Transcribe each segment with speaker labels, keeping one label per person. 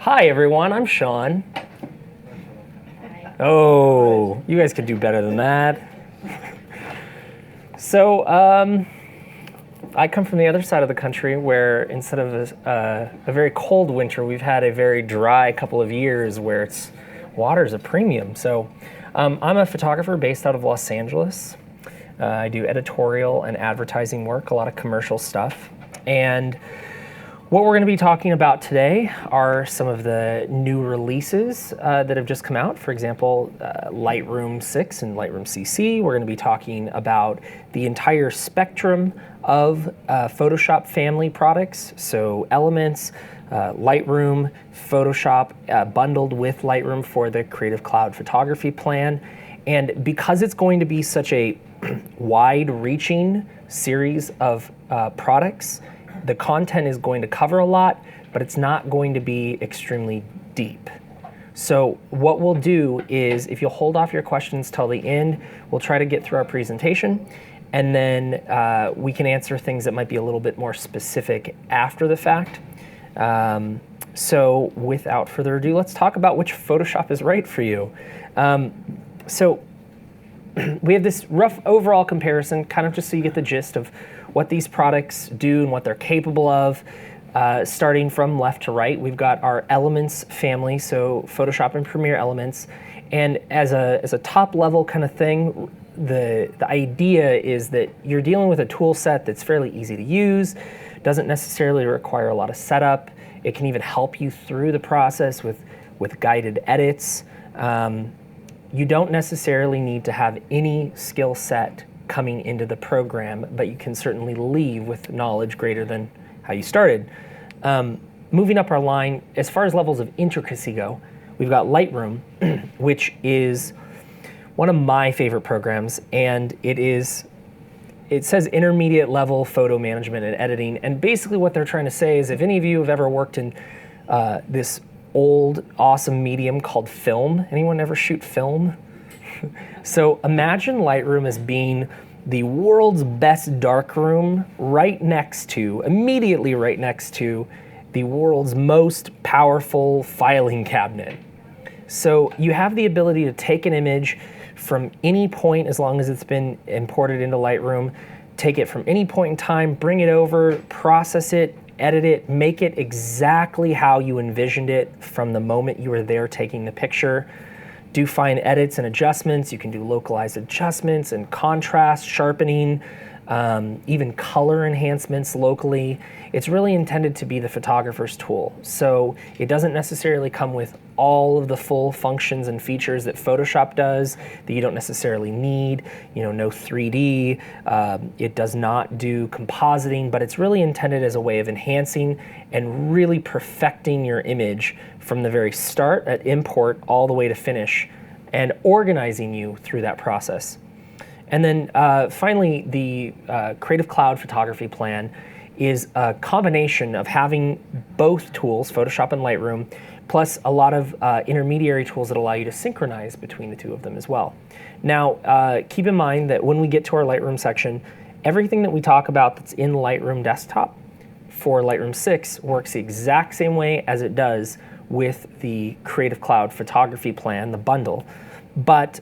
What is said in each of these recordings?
Speaker 1: Hi everyone, I'm Sean. Oh, you guys could do better than that. So, I come from the other side of the country where instead of a very cold winter, we've had a very dry couple of years where water's a premium. So, I'm a photographer based out of Los Angeles. I do editorial and advertising work, a lot of commercial stuff. And what we're going to be talking about today are some of the new releases that have just come out. For example, Lightroom 6 and Lightroom CC. We're going to be talking about the entire spectrum of Photoshop family products. So Elements, Lightroom, Photoshop bundled with Lightroom for the Creative Cloud photography plan. And because it's going to be such a wide-reaching series of products, the content is going to cover a lot, but it's not going to be extremely deep. So what we'll do is, if you'll hold off your questions till the end, we'll try to get through our presentation, and then we can answer things that might be a little bit more specific after the fact. So without further ado, let's talk about which Photoshop is right for you. So we have this rough overall comparison, kind of just so you get the gist of what these products do and what they're capable of. Starting from left to right, we've got our Elements family, so Photoshop and Premiere Elements. And as a top level kind of thing, the idea is that you're dealing with a tool set that's fairly easy to use, doesn't necessarily require a lot of setup. It can even help you through the process with guided edits. You don't necessarily need to have any skill set coming into the program, but you can certainly leave with knowledge greater than how you started. Moving up our line, as far as levels of intricacy go, we've got Lightroom, which is one of my favorite programs, and it says intermediate level photo management and editing, and basically what they're trying to say is if any of you have ever worked in this old, awesome medium called film. Anyone ever shoot film? So imagine Lightroom as being the world's best darkroom immediately right next to the world's most powerful filing cabinet. So you have the ability to take an image from any point as long as it's been imported into Lightroom, take it from any point in time, bring it over, process it, edit it, make it exactly how you envisioned it from the moment you were there taking the picture. Do fine edits and adjustments. You can do localized adjustments and contrast, sharpening, even color enhancements locally. It's really intended to be the photographer's tool. So it doesn't necessarily come with all of the full functions and features that Photoshop does that you don't necessarily need. No 3D. It does not do compositing, but it's really intended as a way of enhancing and really perfecting your image from the very start at import all the way to finish and organizing you through that process. And then finally, the Creative Cloud photography plan is a combination of having both tools, Photoshop and Lightroom, plus a lot of intermediary tools that allow you to synchronize between the two of them as well. Now, keep in mind that when we get to our Lightroom section, everything that we talk about that's in Lightroom Desktop for Lightroom 6 works the exact same way as it does with the Creative Cloud photography plan, the bundle, but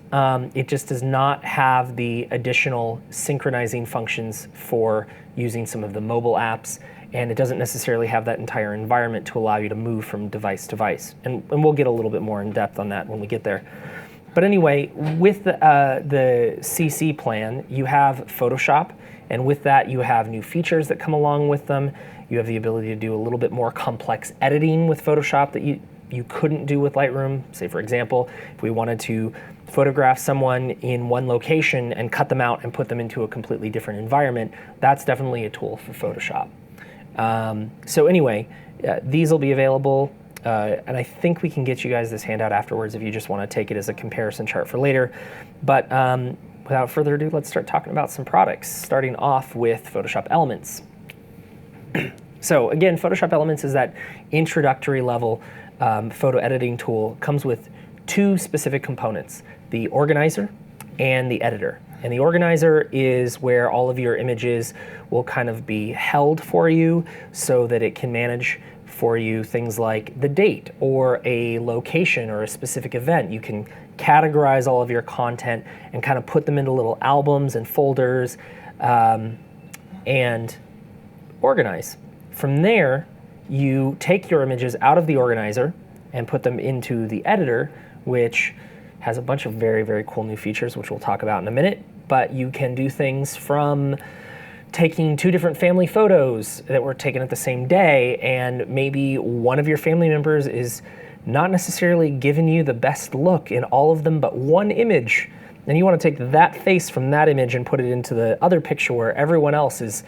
Speaker 1: it just does not have the additional synchronizing functions for using some of the mobile apps, and it doesn't necessarily have that entire environment to allow you to move from device to device. And we'll get a little bit more in depth on that when we get there. But anyway, with the CC plan, you have Photoshop, and with that you have new features that come along with them. You have the ability to do a little bit more complex editing with Photoshop that you couldn't do with Lightroom. Say, for example, if we wanted to photograph someone in one location and cut them out and put them into a completely different environment, that's definitely a tool for Photoshop. So anyway, these will be available, and I think we can get you guys this handout afterwards if you just want to take it as a comparison chart for later. But without further ado, let's start talking about some products, starting off with Photoshop Elements. So again, Photoshop Elements is that introductory level photo editing tool. Comes with two specific components, the organizer and the editor. And the organizer is where all of your images will kind of be held for you so that it can manage for you things like the date or a location or a specific event. You can categorize all of your content and kind of put them into little albums and folders and organize. From there, you take your images out of the organizer and put them into the editor, which has a bunch of very, very cool new features, which we'll talk about in a minute. But you can do things from taking two different family photos that were taken at the same day, and maybe one of your family members is not necessarily giving you the best look in all of them, but one image. And you want to take that face from that image and put it into the other picture where everyone else is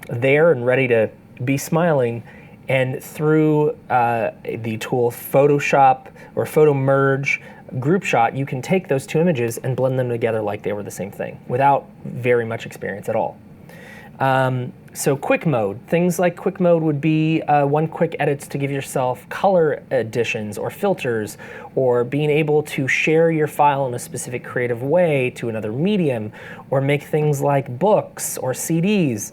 Speaker 1: there and ready to be smiling. And through the tool Photoshop or Photo Merge Group Shot, you can take those two images and blend them together like they were the same thing without very much experience at all. So quick mode, things like quick mode would be one quick edits to give yourself color additions or filters, or being able to share your file in a specific creative way to another medium, or make things like books or CDs.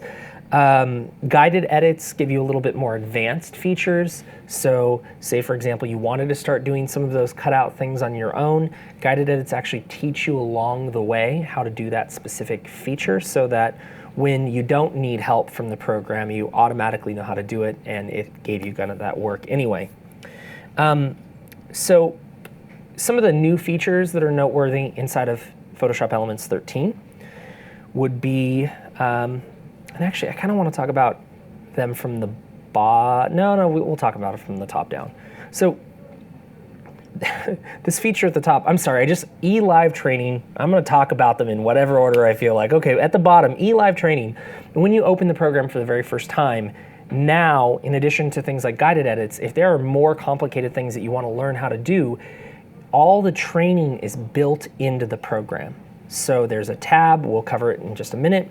Speaker 1: Guided edits give you a little bit more advanced features. So say, for example, you wanted to start doing some of those cutout things on your own. Guided edits actually teach you along the way how to do that specific feature, so that when you don't need help from the program, you automatically know how to do it, and it gave you kind of that work anyway. So some of the new features that are noteworthy inside of Photoshop Elements 13 would be, and actually I kind of want to talk about them from the bottom. No, we'll talk about it from the top down. So this feature at the top, I'm sorry, eLive training, I'm going to talk about them in whatever order I feel like. Okay, at the bottom, eLive training. When you open the program for the very first time, now, in addition to things like guided edits, if there are more complicated things that you want to learn how to do, all the training is built into the program. So there's a tab, we'll cover it in just a minute,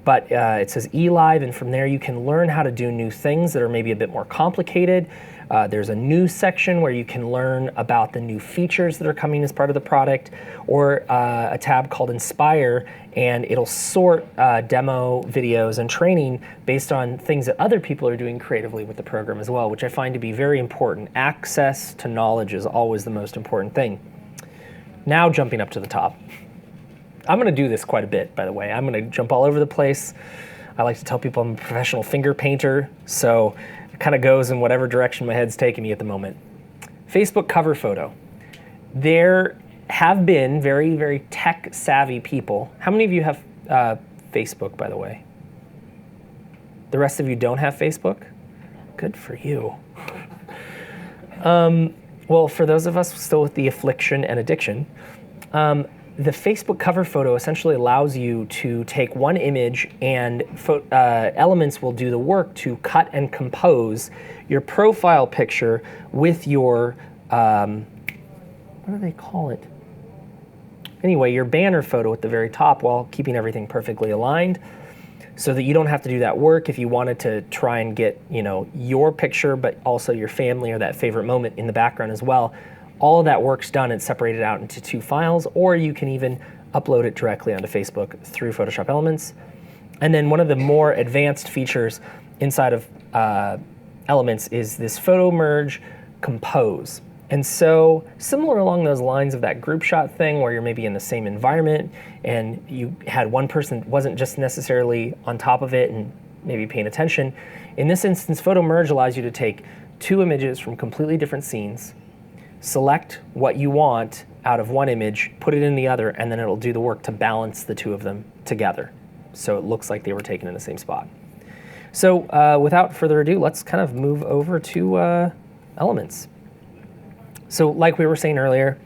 Speaker 1: but it says eLive, and from there you can learn how to do new things that are maybe a bit more complicated. There's a news section where you can learn about the new features that are coming as part of the product, or a tab called Inspire, and it'll sort demo videos and training based on things that other people are doing creatively with the program as well, which I find to be very important. Access to knowledge is always the most important thing. Now jumping up to the top. I'm going to do this quite a bit, by the way. I'm going to jump all over the place. I like to tell people I'm a professional finger painter, so it kind of goes in whatever direction my head's taking me at the moment. Facebook cover photo. There have been very, very tech-savvy people. How many of you have Facebook, by the way? The rest of you don't have Facebook? Good for you. Well, for those of us still with the affliction and addiction, the Facebook cover photo essentially allows you to take one image, and Elements will do the work to cut and compose your profile picture with your, what do they call it? Anyway, your banner photo at the very top, while keeping everything perfectly aligned, so that you don't have to do that work if you wanted to try and get, your picture, but also your family or that favorite moment in the background as well. All of that work's done. It's separated out into two files, or you can even upload it directly onto Facebook through Photoshop Elements. And then one of the more advanced features inside of Elements is this Photo Merge Compose. And so similar along those lines of that group shot thing, where you're maybe in the same environment and you had one person that wasn't just necessarily on top of it and maybe paying attention. In this instance, Photo Merge allows you to take two images from completely different scenes, select what you want out of one image, put it in the other, and then it'll do the work to balance the two of them together, so it looks like they were taken in the same spot. So without further ado, let's kind of move over to Elements. So like we were saying earlier,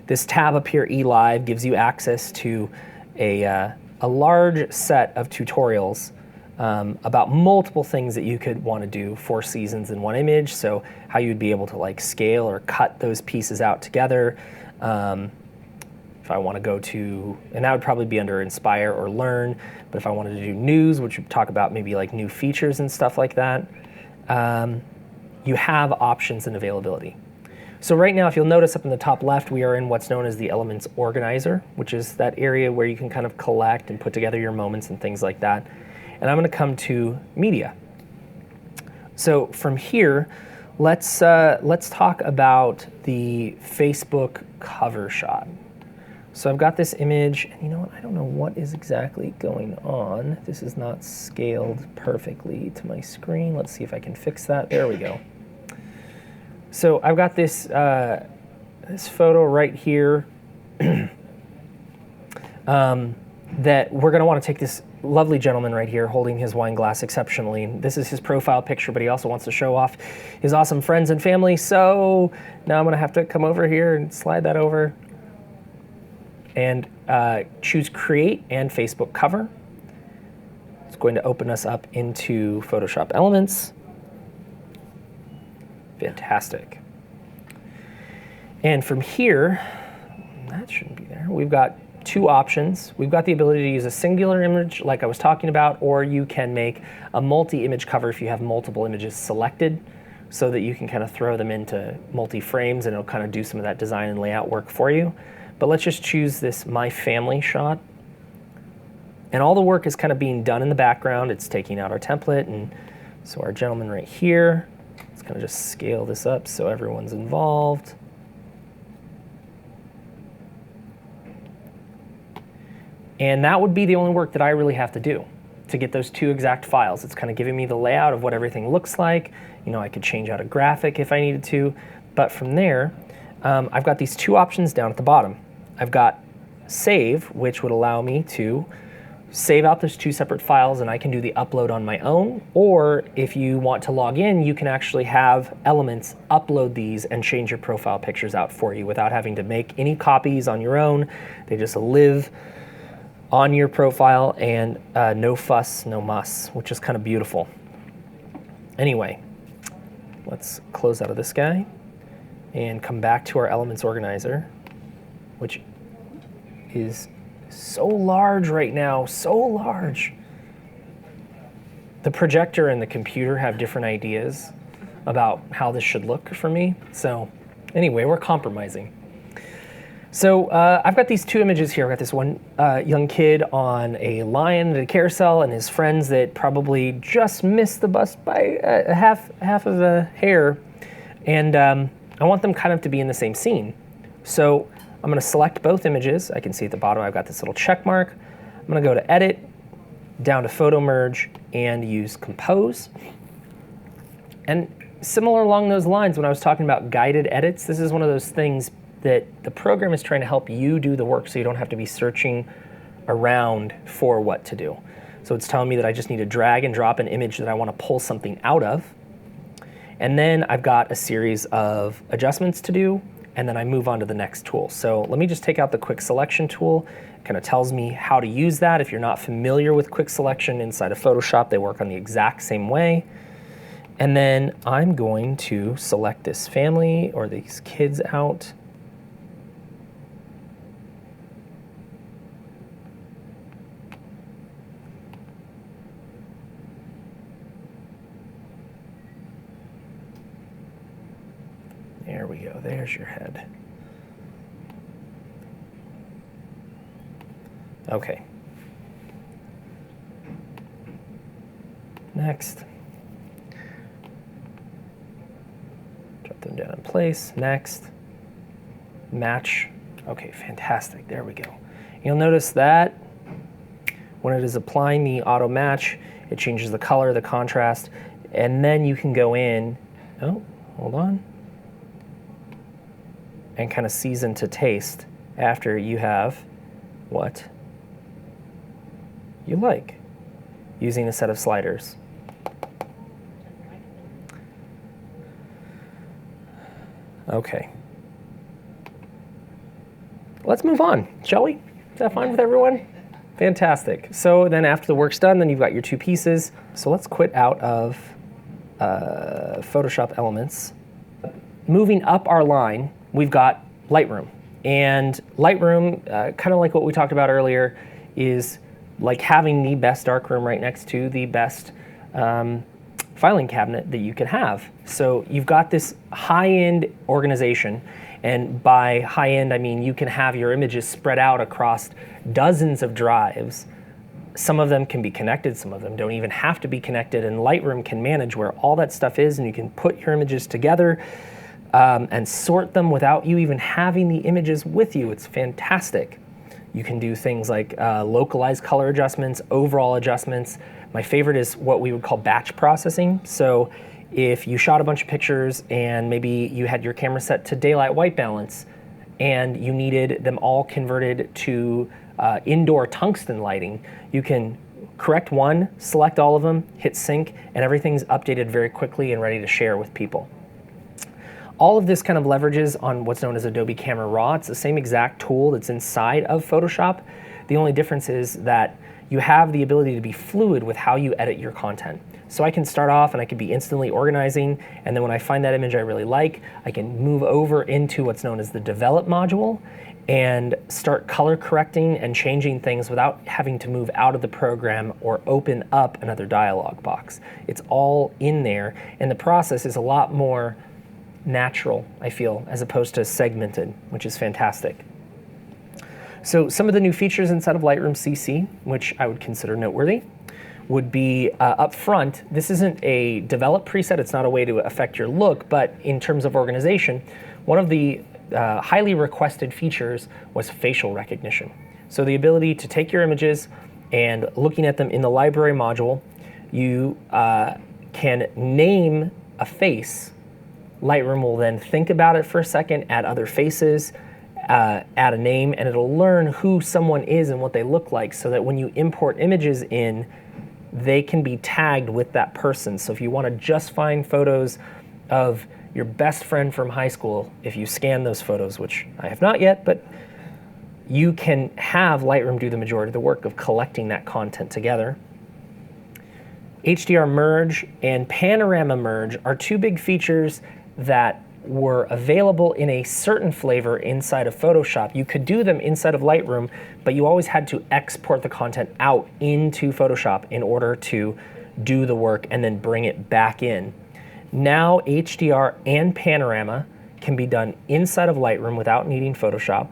Speaker 1: this tab up here, eLive, gives you access to a large set of tutorials about multiple things that you could want to do for seasons in one image. So how you'd be able to like scale or cut those pieces out together. If I want to go to, and that would probably be under Inspire or Learn, but if I wanted to do news, which would talk about maybe like new features and stuff like that, you have options and availability. So right now, if you'll notice up in the top left, we are in what's known as the Elements Organizer, which is that area where you can kind of collect and put together your moments and things like that. And I'm going to come to Media. So from here, let's talk about the Facebook cover shot. So I've got this image, and you know what? I don't know what is exactly going on. This is not scaled perfectly to my screen. Let's see if I can fix that. There we go. So I've got this this photo right here that we're going to want to take this lovely gentleman right here holding his wine glass exceptionally. This is his profile picture, but he also wants to show off his awesome friends and family. So now I'm going to have to come over here and slide that over and choose Create and Facebook Cover. It's going to open us up into Photoshop Elements. Fantastic. And from here, that shouldn't be there. We've got two options. We've got the ability to use a singular image like I was talking about, or you can make a multi-image cover if you have multiple images selected, so that you can kind of throw them into multi-frames and it'll kind of do some of that design and layout work for you. But let's just choose this My Family shot. And all the work is kind of being done in the background. It's taking out our template, and so our gentleman right here, let's kind of just scale this up so everyone's involved. And that would be the only work that I really have to do to get those two exact files. It's kind of giving me the layout of what everything looks like. You know, I could change out a graphic if I needed to. But from there, I've got these two options down at the bottom. I've got Save, which would allow me to save out those two separate files and I can do the upload on my own. Or if you want to log in, you can actually have Elements upload these and change your profile pictures out for you without having to make any copies on your own. They just live on your profile, and no fuss, no muss, which is kind of beautiful. Anyway, let's close out of this guy and come back to our Elements Organizer, which is so large right now, so large. The projector and the computer have different ideas about how this should look for me. So anyway, we're compromising. So I've got these two images here. I've got this one young kid on a lion at a carousel and his friends that probably just missed the bus by half of a hair. And I want them kind of to be in the same scene. So I'm going to select both images. I can see at the bottom I've got this little check mark. I'm going to go to Edit, down to Photo Merge, and use Compose. And similar along those lines, when I was talking about guided edits, this is one of those things that the program is trying to help you do the work so you don't have to be searching around for what to do. So it's telling me that I just need to drag and drop an image that I want to pull something out of. And then I've got a series of adjustments to do, and then I move on to the next tool. So let me just take out the Quick Selection tool. It kind of tells me how to use that. If you're not familiar with Quick Selection inside of Photoshop, they work on the exact same way. And then I'm going to select this family or these kids out. There we go, there's your head. Okay. Next. Drop them down in place. Next. Match. Okay, fantastic, there we go. You'll notice that when it is applying the auto match, it changes the color, the contrast, and then you can go in, oh, hold on, and kind of season to taste after you have what you like using a set of sliders. Okay. Let's move on, shall we? Is that fine with everyone? Fantastic. So then after the work's done, then you've got your two pieces. So let's quit out of Photoshop Elements. Moving up our line, we've got Lightroom. And Lightroom, kind of like what we talked about earlier, is like having the best darkroom right next to the best filing cabinet that you can have. So you've got this high-end organization, and by high-end I mean you can have your images spread out across dozens of drives Some of them can be connected, some of them don't even have to be connected, and Lightroom can manage where all that stuff is, and you can put your images together and sort them without you even having the images with you. It's fantastic. You can do things like localized color adjustments, overall adjustments. My favorite is what we would call batch processing. So if you shot a bunch of pictures and maybe you had your camera set to daylight white balance and you needed them all converted to indoor tungsten lighting, you can correct one, select all of them, hit sync, and everything's updated very quickly and ready to share with people. All of this kind of leverages on what's known as Adobe Camera Raw. It's the same exact tool that's inside of Photoshop. The only difference is that you have the ability to be fluid with how you edit your content. So I can start off and I can be instantly organizing, and then when I find that image I really like, I can move over into what's known as the Develop module and start color correcting and changing things without having to move out of the program or open up another dialog box. It's all in there, and the process is a lot more natural, I feel, as opposed to segmented, which is fantastic. So some of the new features inside of Lightroom CC, which I would consider noteworthy, would be up front. This isn't a develop preset, it's not a way to affect your look, but in terms of organization, one of the highly requested features was facial recognition. So the ability to take your images and looking at them in the library module, you can name a face. Lightroom will then think about it for a second, add other faces, add a name, and it'll learn who someone is and what they look like so that when you import images in, they can be tagged with that person. So if you want to just find photos of your best friend from high school, if you scan those photos, which I have not yet, but you can have Lightroom do the majority of the work of collecting that content together. HDR merge and panorama merge are two big features that were available in a certain flavor inside of Photoshop. You could do them inside of Lightroom, but you always had to export the content out into Photoshop in order to do the work and then bring it back in. Now HDR and Panorama can be done inside of Lightroom without needing Photoshop,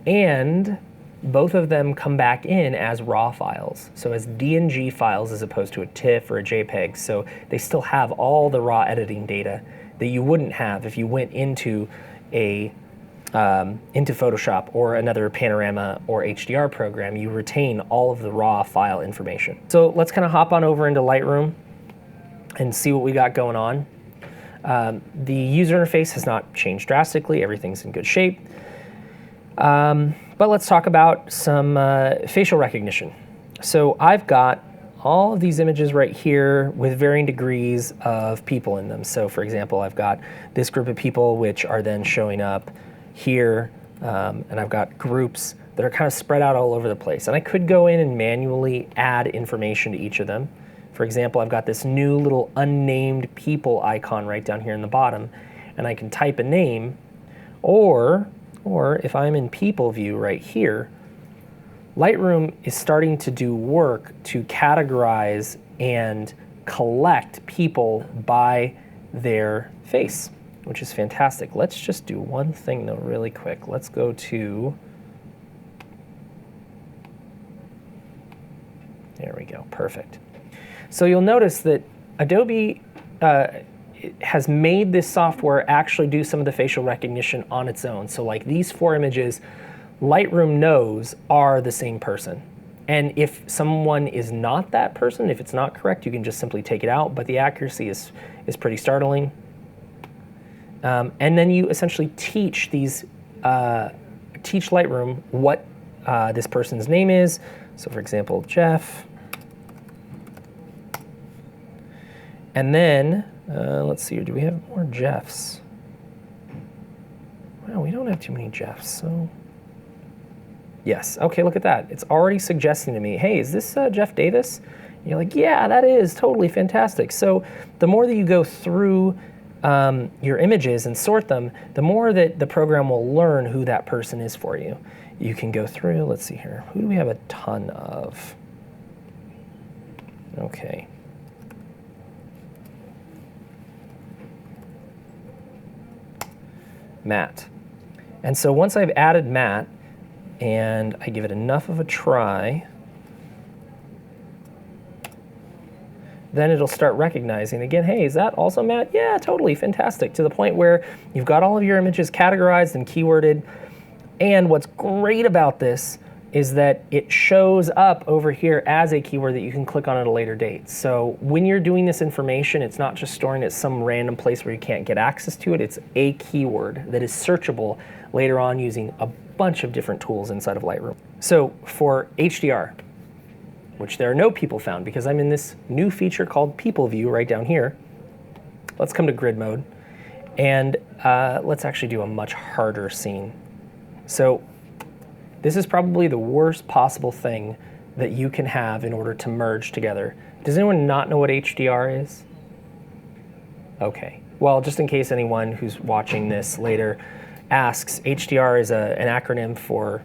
Speaker 1: and both of them come back in as RAW files, so as DNG files as opposed to a TIFF or a JPEG, so they still have all the raw editing data that you wouldn't have if you went into Photoshop or another Panorama or HDR program. You retain all of the raw file information. So let's kind of hop on over into Lightroom and see what we got going on. The user interface has not changed drastically. Everything's in good shape. But let's talk about some facial recognition. So I've got all of these images right here with varying degrees of people in them. So for example, I've got this group of people which are then showing up here, and I've got groups that are kind of spread out all over the place. And I could go in and manually add information to each of them. For example, I've got this new little unnamed people icon right down here in the bottom, and I can type a name, or if I'm in people view right here, Lightroom is starting to do work to categorize and collect people by their face, which is fantastic. Let's just do one thing though really quick. Let's go to, there we go, perfect. So you'll notice that Adobe has made this software actually do some of the facial recognition on its own. So like these 4 images, Lightroom knows are the same person. And if someone is not that person, if it's not correct, you can just simply take it out, but the accuracy is pretty startling. And then you essentially teach Lightroom what this person's name is. So for example, Jeff. And then, let's see, do we have more Jeffs? Well, we don't have too many Jeffs, so. Yes, okay, look at that. It's already suggesting to me, hey, is this Jeff Davis? And you're like, yeah, that is totally fantastic. So the more that you go through your images and sort them, the more that the program will learn who that person is for you. You can go through, let's see here, who do we have a ton of? Okay. Matt. And so once I've added Matt, and I give it enough of a try, then it'll start recognizing again, hey, is that also matte? Yeah, totally, fantastic, to the point where you've got all of your images categorized and keyworded. And what's great about this is that it shows up over here as a keyword that you can click on at a later date. So when you're doing this information, it's not just storing it some random place where you can't get access to it. It's a keyword that is searchable later on using a bunch of different tools inside of Lightroom. So for HDR, which there are no people found because I'm in this new feature called People View right down here. Let's come to grid mode, and let's actually do a much harder scene. So this is probably the worst possible thing that you can have in order to merge together. Does anyone not know what HDR is? Okay, well, just in case anyone who's watching this later asks, HDR is an acronym for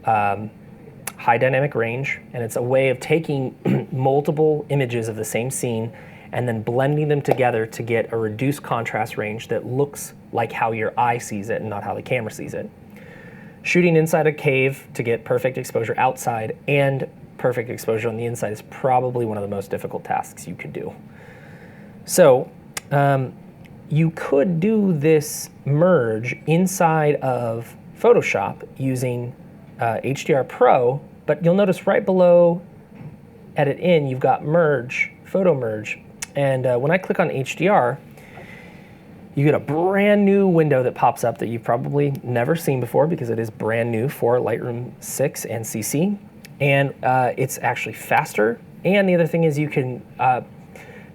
Speaker 1: high dynamic range, and it's a way of taking multiple images of the same scene and then blending them together to get a reduced contrast range that looks like how your eye sees it and not how the camera sees it. Shooting inside a cave to get perfect exposure outside and perfect exposure on the inside is probably one of the most difficult tasks you could do. So you could do this merge inside of Photoshop using HDR Pro, but you'll notice right below Edit In, you've got Merge, Photo Merge. And when I click on HDR, you get a brand new window that pops up that you've probably never seen before because it is brand new for Lightroom 6 and CC. And it's actually faster. And the other thing is you can,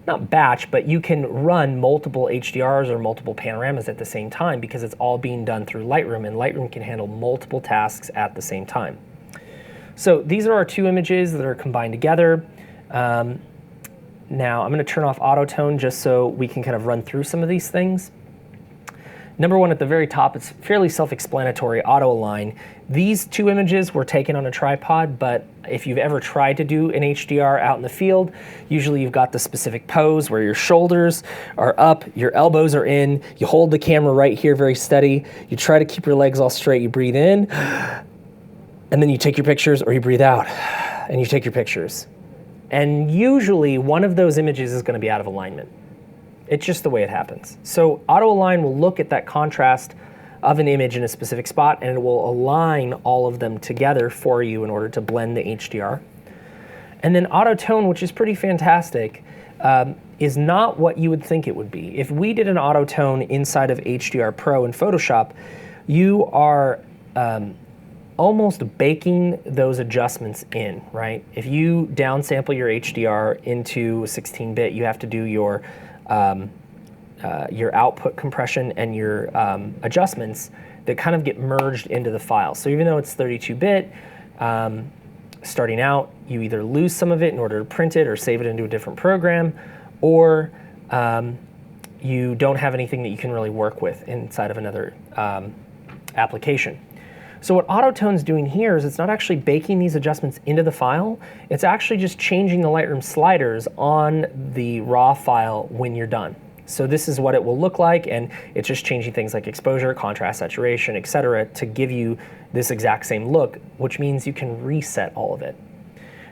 Speaker 1: not batch, but you can run multiple HDRs or multiple panoramas at the same time because it's all being done through Lightroom, and Lightroom can handle multiple tasks at the same time. So these are our two images that are combined together. Now I'm going to turn off auto tone just so we can kind of run through some of these things. Number one at the very top, it's fairly self-explanatory, auto align. These two images were taken on a tripod, but if you've ever tried to do an HDR out in the field, usually you've got the specific pose where your shoulders are up, your elbows are in, you hold the camera right here very steady, you try to keep your legs all straight, you breathe in, and then you take your pictures, or you breathe out and you take your pictures. And usually one of those images is going to be out of alignment. It's just the way it happens. So auto align will look at that contrast of an image in a specific spot, and it will align all of them together for you in order to blend the HDR. And then auto tone, which is pretty fantastic, is not what you would think it would be. If we did an auto tone inside of HDR Pro in Photoshop, you are almost baking those adjustments in, right? If you downsample your HDR into 16-bit, you have to do your output compression and your adjustments that kind of get merged into the file. So even though it's 32-bit, starting out, you either lose some of it in order to print it or save it into a different program, or you don't have anything that you can really work with inside of another application. So what Autotone's doing here is it's not actually baking these adjustments into the file, it's actually just changing the Lightroom sliders on the raw file when you're done. So this is what it will look like, and it's just changing things like exposure, contrast, saturation, etc. to give you this exact same look, which means you can reset all of it.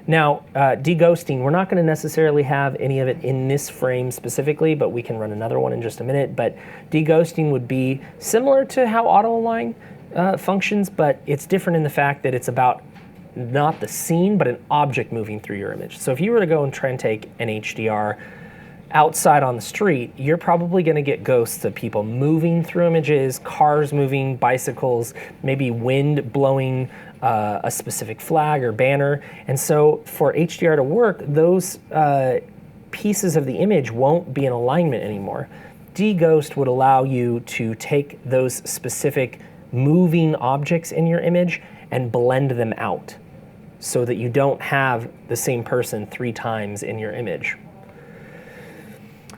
Speaker 1: Now, deghosting, we're not going to necessarily have any of it in this frame specifically, but we can run another one in just a minute. But deghosting would be similar to how auto align functions, but it's different in the fact that it's about not the scene, but an object moving through your image. So if you were to go and try and take an HDR outside on the street, you're probably going to get ghosts of people moving through images, cars moving, bicycles, maybe wind blowing a specific flag or banner. And so for HDR to work, those pieces of the image won't be in alignment anymore. Deghost would allow you to take those specific moving objects in your image and blend them out so that you don't have the same person 3 times in your image.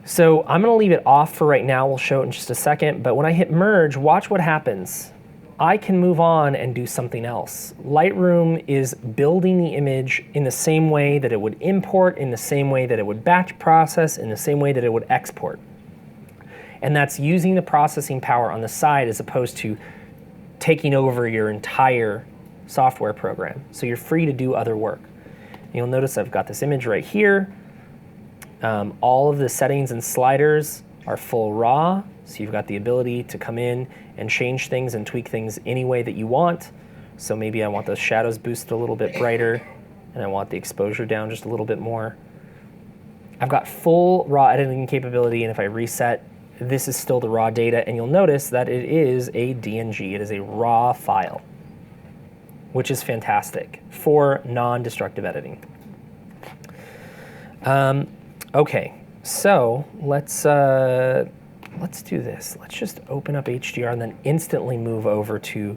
Speaker 1: So I'm going to leave it off for right now. We'll show it in just a second, but when I hit merge, watch what happens. I can move on and do something else. Lightroom is building the image in the same way that it would import, in the same way that it would batch process, in the same way that it would export. And that's using the processing power on the side as opposed to taking over your entire software program. So you're free to do other work. You'll notice I've got this image right here. All of the settings and sliders are full raw, so you've got the ability to come in and change things and tweak things any way that you want. So maybe I want the shadows boosted a little bit brighter, and I want the exposure down just a little bit more. I've got full raw editing capability, and if I reset, this is still the raw data, and you'll notice that it is a DNG. It is a raw file, which is fantastic for non-destructive editing. Okay, so let's do this. Let's just open up HDR and then instantly move over to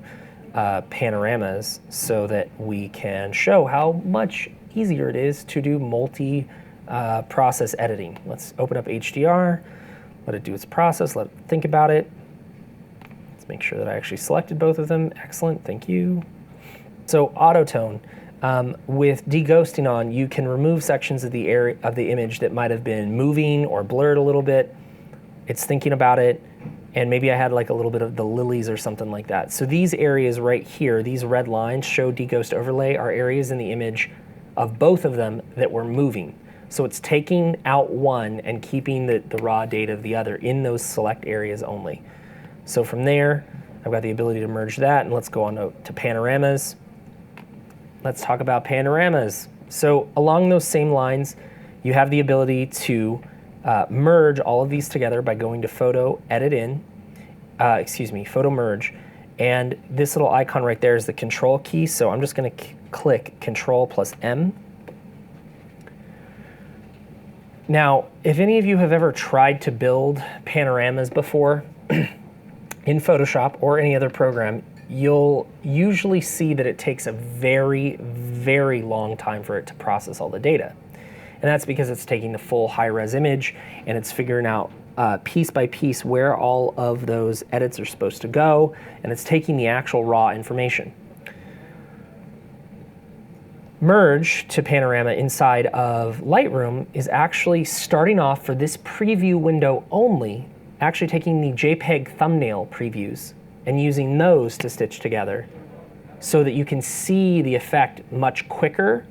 Speaker 1: panoramas so that we can show how much easier it is to do multi-process editing. Let's open up HDR, let it do its process, let it think about it. Let's make sure that I actually selected both of them. Excellent, thank you. So autotone. With deghosting on, you can remove sections of the area of the image that might have been moving or blurred a little bit. It's thinking about it, and maybe I had like a little bit of the lilies or something like that. So these areas right here, these red lines, show deghost overlay, are areas in the image of both of them that were moving. So it's taking out one and keeping the raw data of the other in those select areas only. So from there, I've got the ability to merge that, and let's go on to panoramas. Let's talk about panoramas. So along those same lines, you have the ability to merge all of these together by going to Photo, Edit In, Photo Merge. And this little icon right there is the Control key, so I'm just going to click Control plus M. Now, if any of you have ever tried to build panoramas before in Photoshop or any other program, you'll usually see that it takes a very, very long time for it to process all the data. And that's because it's taking the full high-res image and it's figuring out piece by piece where all of those edits are supposed to go, and it's taking the actual raw information. Merge to panorama inside of Lightroom is actually starting off for this preview window only, actually taking the JPEG thumbnail previews and using those to stitch together so that you can see the effect much quicker.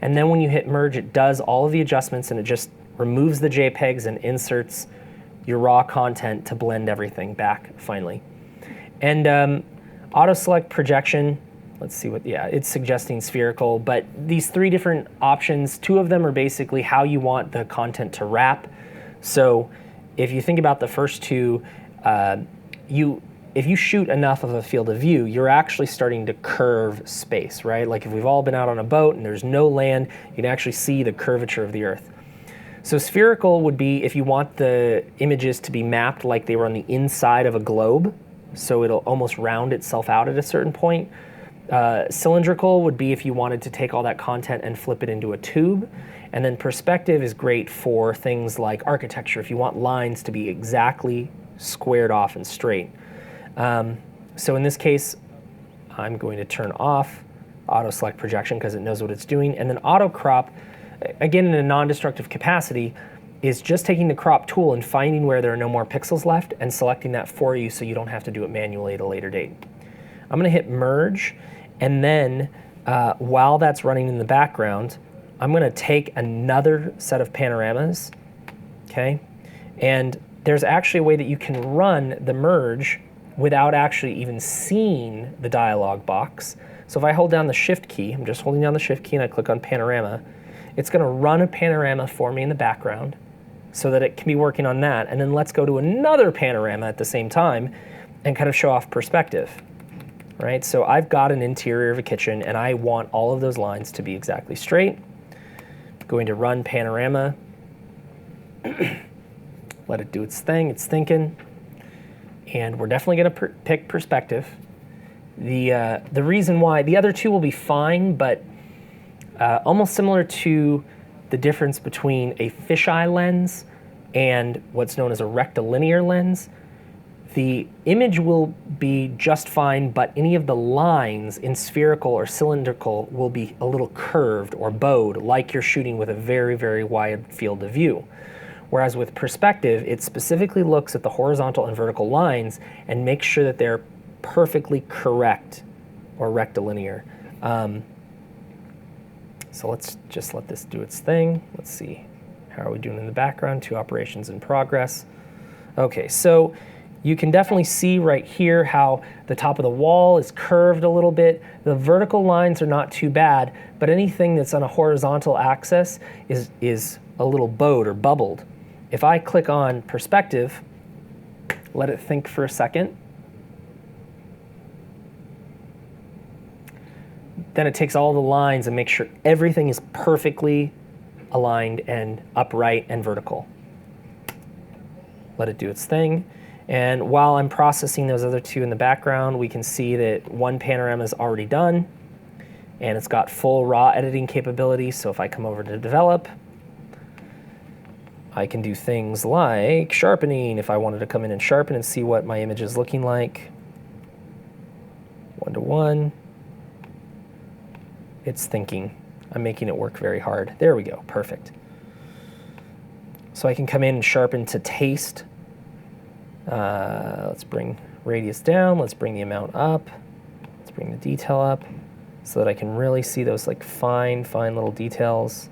Speaker 1: And then when you hit merge, it does all of the adjustments and it just removes the JPEGs and inserts your raw content to blend everything back finally. And auto select projection, let's see what, yeah, it's suggesting spherical, but these three different options, two of them are basically how you want the content to wrap. So if you think about the first two, if you shoot enough of a field of view, you're actually starting to curve space, right? Like if we've all been out on a boat and there's no land, you can actually see the curvature of the earth. So spherical would be if you want the images to be mapped like they were on the inside of a globe, so it'll almost round itself out at a certain point. Cylindrical would be if you wanted to take all that content and flip it into a tube. And then perspective is great for things like architecture, if you want lines to be exactly squared off and straight. So in this case, I'm going to turn off auto select projection because it knows what it's doing. And then auto crop, again in a non-destructive capacity, is just taking the crop tool and finding where there are no more pixels left and selecting that for you so you don't have to do it manually at a later date. I'm going to hit merge, and then while that's running in the background, I'm going to take another set of panoramas, okay? And there's actually a way that you can run the merge without actually even seeing the dialog box. So if I hold down the shift key, I'm just holding down the shift key and I click on panorama, it's going to run a panorama for me in the background so that it can be working on that. And then let's go to another panorama at the same time and kind of show off perspective, right? So I've got an interior of a kitchen and I want all of those lines to be exactly straight. I'm going to run panorama, let it do its thing, it's thinking. And we're definitely going to pick perspective. The reason why, the other two will be fine, but almost similar to the difference between a fisheye lens and what's known as a rectilinear lens, the image will be just fine, but any of the lines in spherical or cylindrical will be a little curved or bowed, like you're shooting with a very, very wide field of view. Whereas with perspective, it specifically looks at the horizontal and vertical lines and makes sure that they're perfectly correct or rectilinear. So let's just let this do its thing. Let's see How are we doing in the background? 2 operations in progress. Okay, so you can definitely see right here how the top of the wall is curved a little bit. The vertical lines are not too bad, but anything that's on a horizontal axis is a little bowed or bubbled. If I click on perspective, let it think for a second, then it takes all the lines and makes sure everything is perfectly aligned and upright and vertical. Let it do its thing. And while I'm processing those other 2 in the background, we can see that one panorama is already done, and it's got full raw editing capability. So if I come over to develop, I can do things like sharpening if I wanted to come in and sharpen and see what my image is looking like. 1:1. It's thinking. I'm making it work very hard. There we go, perfect. So I can come in and sharpen to taste. Let's bring radius down, let's bring the amount up, let's bring the detail up so that I can really see those like fine little details.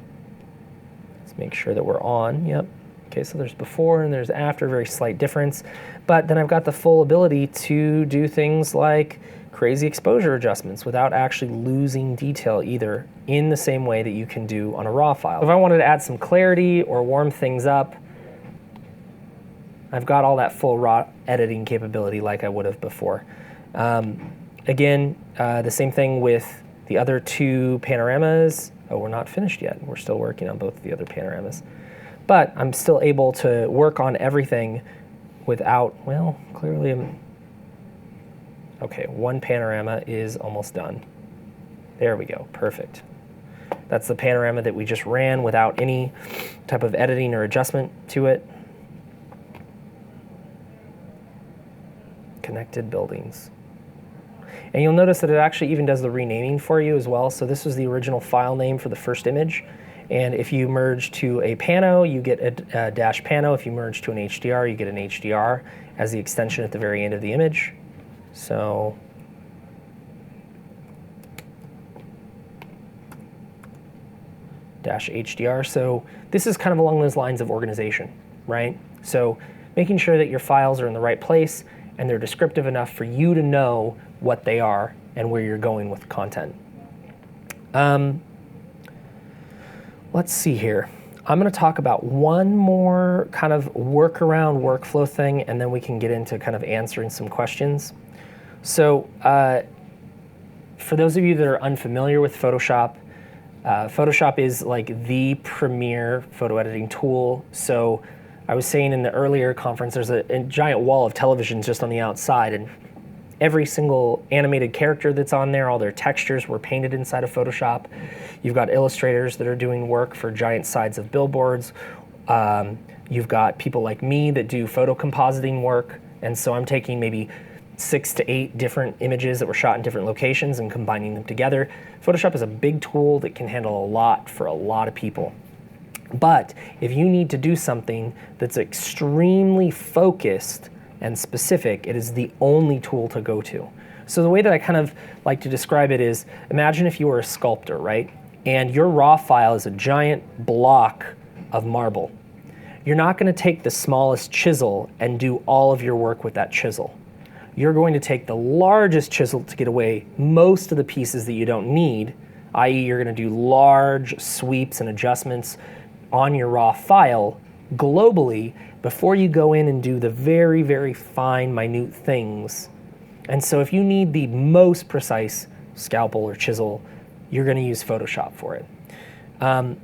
Speaker 1: Let's make sure that we're on, yep. Okay, so there's before and there's after, very slight difference. But then I've got the full ability to do things like crazy exposure adjustments without actually losing detail either, in the same way that you can do on a raw file. If I wanted to add some clarity or warm things up, I've got all that full raw editing capability like I would have before. Again, the same thing with the other 2 panoramas. Oh, we're not finished yet. We're still working on both of the other panoramas. But I'm still able to work on everything without, well, clearly okay, one panorama is almost done. There we go, perfect. That's the panorama that we just ran without any type of editing or adjustment to it. Connected buildings. And you'll notice that it actually even does the renaming for you as well. So this was the original file name for the first image. And if you merge to a pano, you get a dash pano. If you merge to an HDR, you get an HDR as the extension at the very end of the image. So dash HDR. So this is kind of along those lines of organization, right? So making sure that your files are in the right place and they're descriptive enough for you to know what they are and where you're going with content. Let's see here. I'm going to talk about one more kind of workaround workflow thing, and then we can get into kind of answering some questions. So for those of you that are unfamiliar with Photoshop, Photoshop is like the premier photo editing tool. So I was saying in the earlier conference, there's a giant wall of televisions just on the outside, and every single animated character that's on there, all their textures were painted inside of Photoshop. You've got illustrators that are doing work for giant sides of billboards. You've got people like me that do photo compositing work, and so I'm taking maybe 6 to 8 different images that were shot in different locations and combining them together. Photoshop is a big tool that can handle a lot for a lot of people. But if you need to do something that's extremely focused and specific, it is the only tool to go to. So the way that I kind of like to describe it is, imagine if you were a sculptor, right? And your raw file is a giant block of marble. You're not going to take the smallest chisel and do all of your work with that chisel. You're going to take the largest chisel to get away most of the pieces that you don't need, i.e. you're going to do large sweeps and adjustments on your raw file globally before you go in and do the very, very fine, minute things. And so if you need the most precise scalpel or chisel, you're going to use Photoshop for it.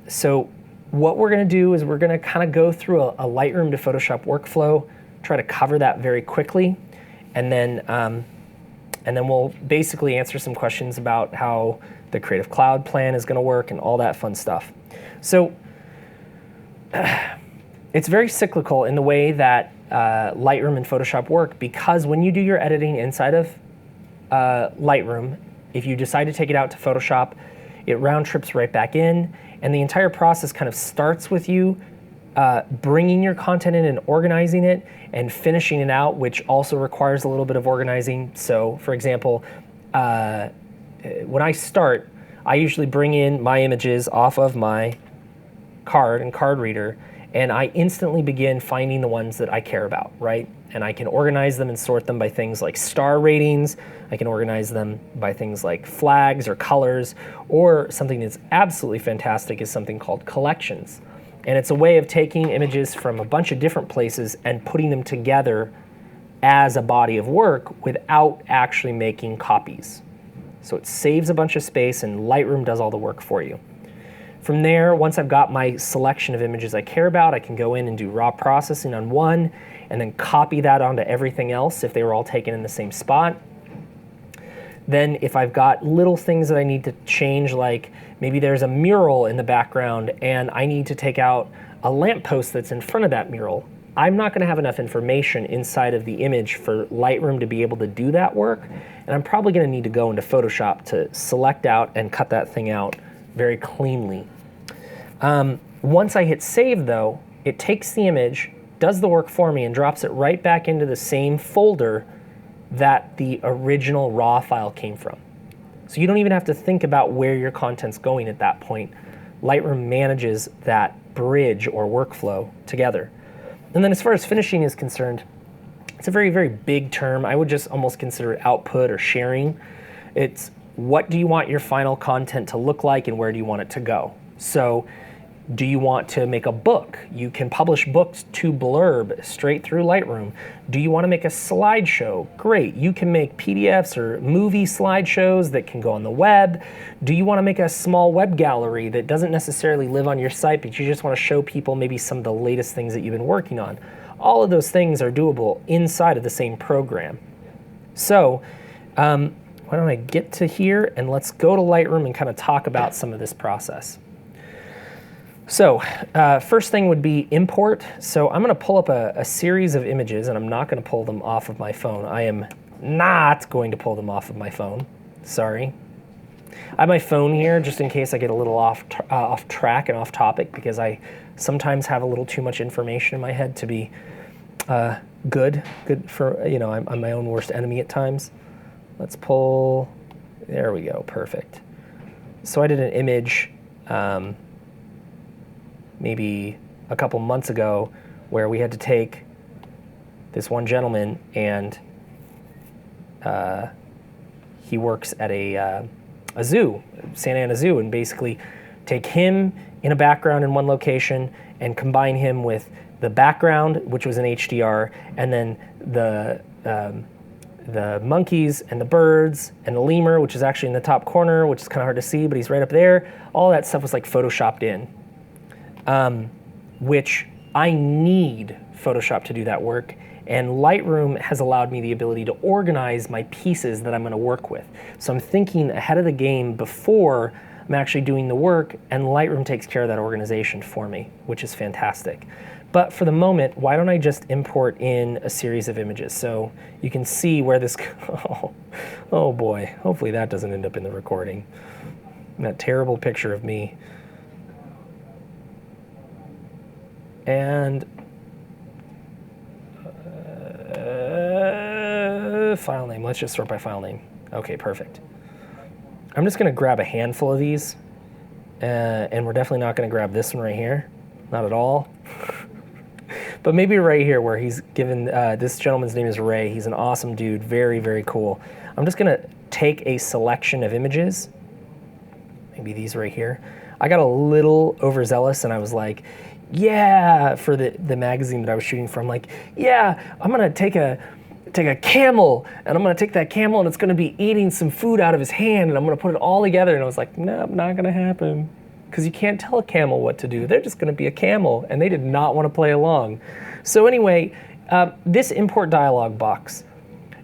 Speaker 1: So what we're going to do is we're going to kind of go through a Lightroom to Photoshop workflow, try to cover that very quickly, and then we'll basically answer some questions about how the Creative Cloud plan is going to work and all that fun stuff. So it's very cyclical in the way that Lightroom and Photoshop work, because when you do your editing inside of Lightroom, if you decide to take it out to Photoshop, it round trips right back in, and the entire process kind of starts with you bringing your content in and organizing it and finishing it out, which also requires a little bit of organizing. So for example, when I start, I usually bring in my images off of my card and card reader, and I instantly begin finding the ones that I care about, right? And I can organize them and sort them by things like star ratings. I can organize them by things like flags or colors, or something that's absolutely fantastic is something called collections. And it's a way of taking images from a bunch of different places and putting them together as a body of work without actually making copies. So it saves a bunch of space and Lightroom does all the work for you. From there, once I've got my selection of images I care about, I can go in and do raw processing on one and then copy that onto everything else if they were all taken in the same spot. Then if I've got little things that I need to change, like maybe there's a mural in the background and I need to take out a lamppost that's in front of that mural, I'm not going to have enough information inside of the image for Lightroom to be able to do that work, and I'm probably going to need to go into Photoshop to select out and cut that thing out very cleanly. Once I hit save though, it takes the image, does the work for me, and drops it right back into the same folder that the original raw file came from. So you don't even have to think about where your content's going at that point. Lightroom manages that bridge or workflow together. And then as far as finishing is concerned, it's a very, very big term. I would just almost consider it output or sharing. It's what do you want your final content to look like and where do you want it to go? So do you want to make a book? You can publish books to Blurb straight through Lightroom. Do you want to make a slideshow? Great, you can make PDFs or movie slideshows that can go on the web. Do you want to make a small web gallery that doesn't necessarily live on your site, but you just want to show people maybe some of the latest things that you've been working on? All of those things are doable inside of the same program. So why don't I get to here and let's go to Lightroom and kind of talk about some of this process. So first thing would be import. So I'm going to pull up a series of images, and I'm not going to pull them off of my phone. I am not going to pull them off of my phone. Sorry. I have my phone here just in case I get a little off track and off topic, because I sometimes have a little too much information in my head to be good for, you know, I'm my own worst enemy at times. Let's pull, there we go, perfect. So I did an image maybe a couple months ago where we had to take this one gentleman, and he works at a zoo, Santa Ana Zoo, and basically take him in a background in one location and combine him with the background, which was in HDR, and then the monkeys and the birds and the lemur, which is actually in the top corner, which is kind of hard to see, but he's right up there. All that stuff was like photoshopped in, which I need Photoshop to do that work. And Lightroom has allowed me the ability to organize my pieces that I'm going to work with. So I'm thinking ahead of the game before I'm actually doing the work, and Lightroom takes care of that organization for me, which is fantastic. But for the moment, why don't I just import in a series of images so you can see where this, oh boy, hopefully that doesn't end up in the recording. That terrible picture of me. And file name, let's just sort by file name. Okay, perfect. I'm just gonna grab a handful of these, and we're definitely not gonna grab this one right here, not at all. But maybe right here where he's given, this gentleman's name is Ray. He's an awesome dude, very, very cool. I'm just gonna take a selection of images, maybe these right here. I got a little overzealous and I was like, yeah, for the magazine that I was shooting from, like, yeah, I'm gonna take a camel, and I'm gonna take that camel and it's gonna be eating some food out of his hand, and I'm gonna put it all together. And I was like, nope, not gonna happen. Because you can't tell a camel what to do. They're just gonna be a camel, and they did not want to play along. So anyway, this import dialog box,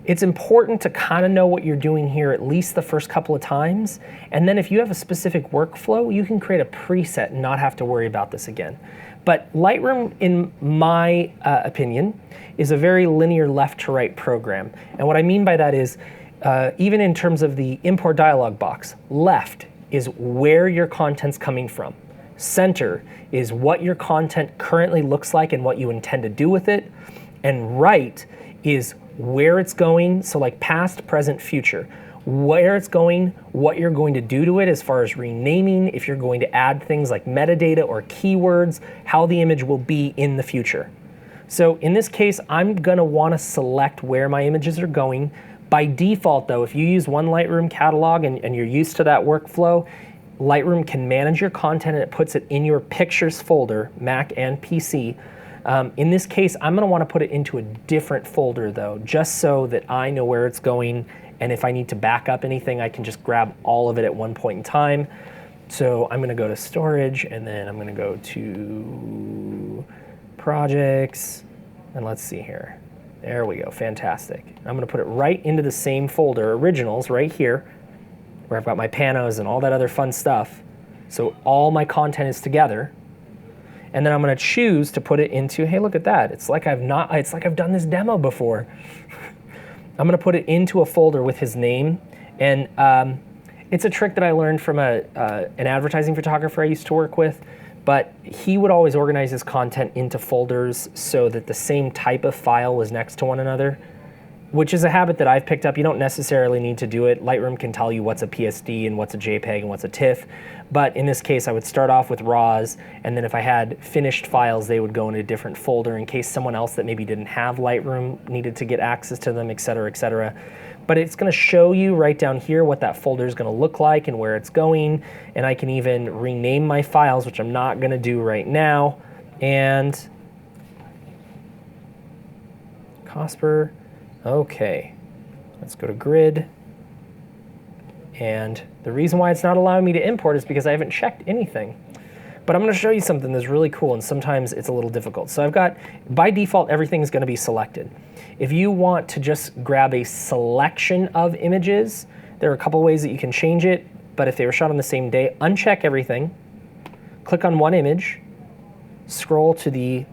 Speaker 1: it's important to kind of know what you're doing here at least the first couple of times. And then if you have a specific workflow, you can create a preset and not have to worry about this again. But Lightroom, in my opinion, is a very linear left to right program. And what I mean by that is, even in terms of the import dialog box, left is where your content's coming from. Center is what your content currently looks like and what you intend to do with it. And right is where it's going, so like past, present, future. where it's going, what you're going to do to it as far as renaming, if you're going to add things like metadata or keywords, how the image will be in the future. So in this case, I'm gonna wanna select where my images are going. By default though, if you use one Lightroom catalog and you're used to that workflow, Lightroom can manage your content and it puts it in your pictures folder, Mac and PC. In this case, I'm gonna wanna put it into a different folder though, just so that I know where it's going, and if I need to back up anything, I can just grab all of it at one point in time. So I'm gonna go to storage, and then I'm gonna go to projects, and let's see here. There we go, fantastic. I'm gonna put it right into the same folder, originals, right here, where I've got my panos and all that other fun stuff. So all my content is together. And then I'm gonna choose to put it into, hey, look at that. It's like I've done this demo before. I'm gonna put it into a folder with his name. And it's a trick that I learned from an advertising photographer I used to work with, but he would always organize his content into folders so that the same type of file was next to one another, which is a habit that I've picked up. You don't necessarily need to do it. Lightroom can tell you what's a PSD and what's a JPEG and what's a TIFF. But in this case, I would start off with RAWs, and then if I had finished files, they would go in a different folder in case someone else that maybe didn't have Lightroom needed to get access to them, et cetera, et cetera. But it's gonna show you right down here what that folder is gonna look like and where it's going. And I can even rename my files, which I'm not gonna do right now. And Cosper. Okay, let's go to grid. And the reason why it's not allowing me to import is because I haven't checked anything. But I'm gonna show you something that's really cool, and sometimes it's a little difficult. So I've got, by default, everything's gonna be selected. If you want to just grab a selection of images, there are a couple ways that you can change it, but if they were shot on the same day, uncheck everything, click on one image, scroll to the,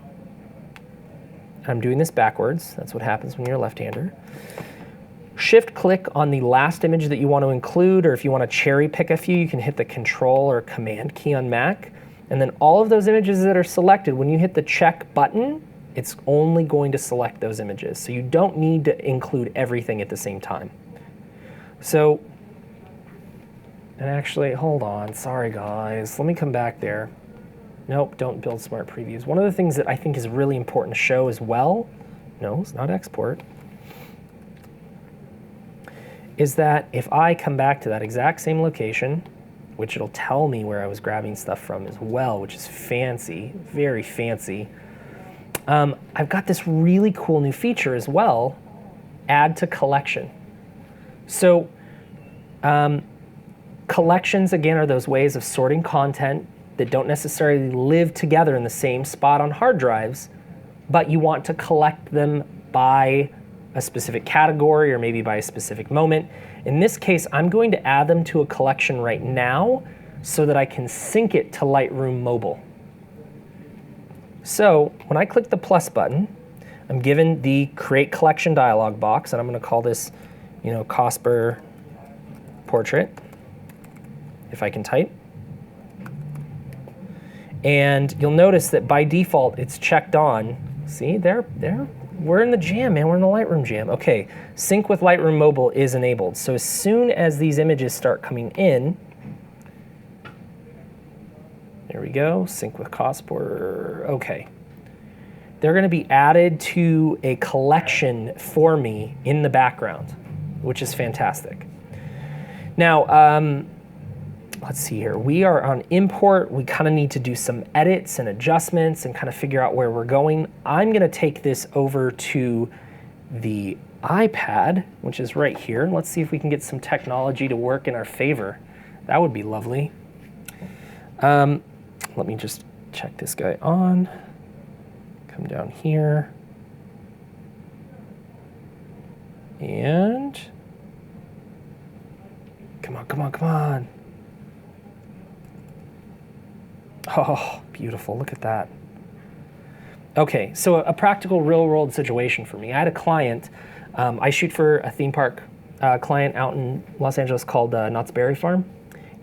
Speaker 1: I'm doing this backwards, that's what happens when you're a left-hander. Shift click on the last image that you want to include, or if you want to cherry pick a few, you can hit the Control or Command key on Mac. And then all of those images that are selected, when you hit the check button, it's only going to select those images. So you don't need to include everything at the same time. So, and actually, hold on, sorry guys, let me come back there. Nope, don't build smart previews. One of the things that I think is really important to show as well, no, it's not export, is that if I come back to that exact same location, which it'll tell me where I was grabbing stuff from as well, which is fancy, very fancy. I've got this really cool new feature as well, add to collection. So collections, again, are those ways of sorting content that don't necessarily live together in the same spot on hard drives, but you want to collect them by a specific category or maybe by a specific moment. In this case, I'm going to add them to a collection right now so that I can sync it to Lightroom Mobile. So when I click the plus button, I'm given the Create Collection dialog box, and I'm going to call this, Cosper Portrait, if I can type. And you'll notice that by default, it's checked on. See, there. We're in the jam, man. We're in the Lightroom jam. Okay, sync with Lightroom Mobile is enabled. So as soon as these images start coming in, there we go, sync with Cosper, okay. They're gonna be added to a collection for me in the background, which is fantastic. Now, let's see here. We are on import. We kind of need to do some edits and adjustments and kind of figure out where we're going. I'm going to take this over to the iPad, which is right here. Let's see if we can get some technology to work in our favor. That would be lovely. Let me just check this guy on. Come down here. And come on, come on, come on. Oh, beautiful, look at that. Okay, so a practical real-world situation for me. I had a client, I shoot for a theme park client out in Los Angeles called Knott's Berry Farm,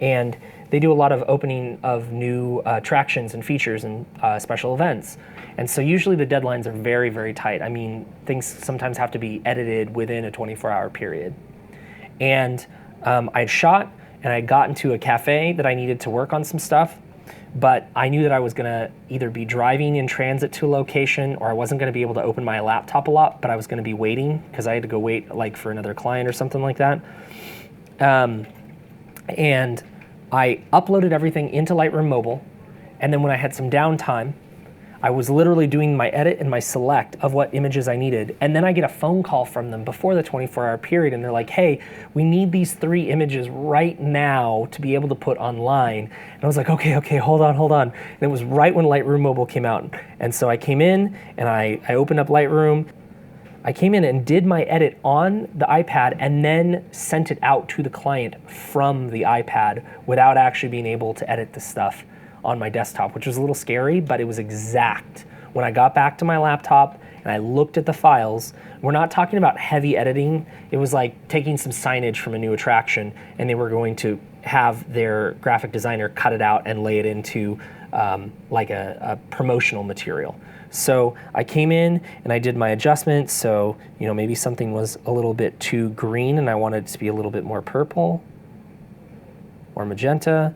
Speaker 1: and they do a lot of opening of new attractions and features and special events. And so usually the deadlines are very, very tight. I mean, things sometimes have to be edited within a 24-hour period. And I had shot and I had gotten to a cafe that I needed to work on some stuff, but I knew that I was gonna either be driving in transit to a location or I wasn't gonna be able to open my laptop a lot, but I was gonna be waiting because I had to go wait like for another client or something like that. And I uploaded everything into Lightroom Mobile, and then when I had some downtime, I was literally doing my edit and my select of what images I needed. And then I get a phone call from them before the 24-hour period, and they're like, hey, we need these 3 images right now to be able to put online. And I was like, okay, hold on. And it was right when Lightroom Mobile came out. And so I came in and I opened up Lightroom. I came in and did my edit on the iPad and then sent it out to the client from the iPad without actually being able to edit the stuff on my desktop, which was a little scary, but it was exact. When I got back to my laptop and I looked at the files, we're not talking about heavy editing. It was like taking some signage from a new attraction and they were going to have their graphic designer cut it out and lay it into like a promotional material. So I came in and I did my adjustments. So, you know, maybe something was a little bit too green and I wanted it to be a little bit more purple or magenta,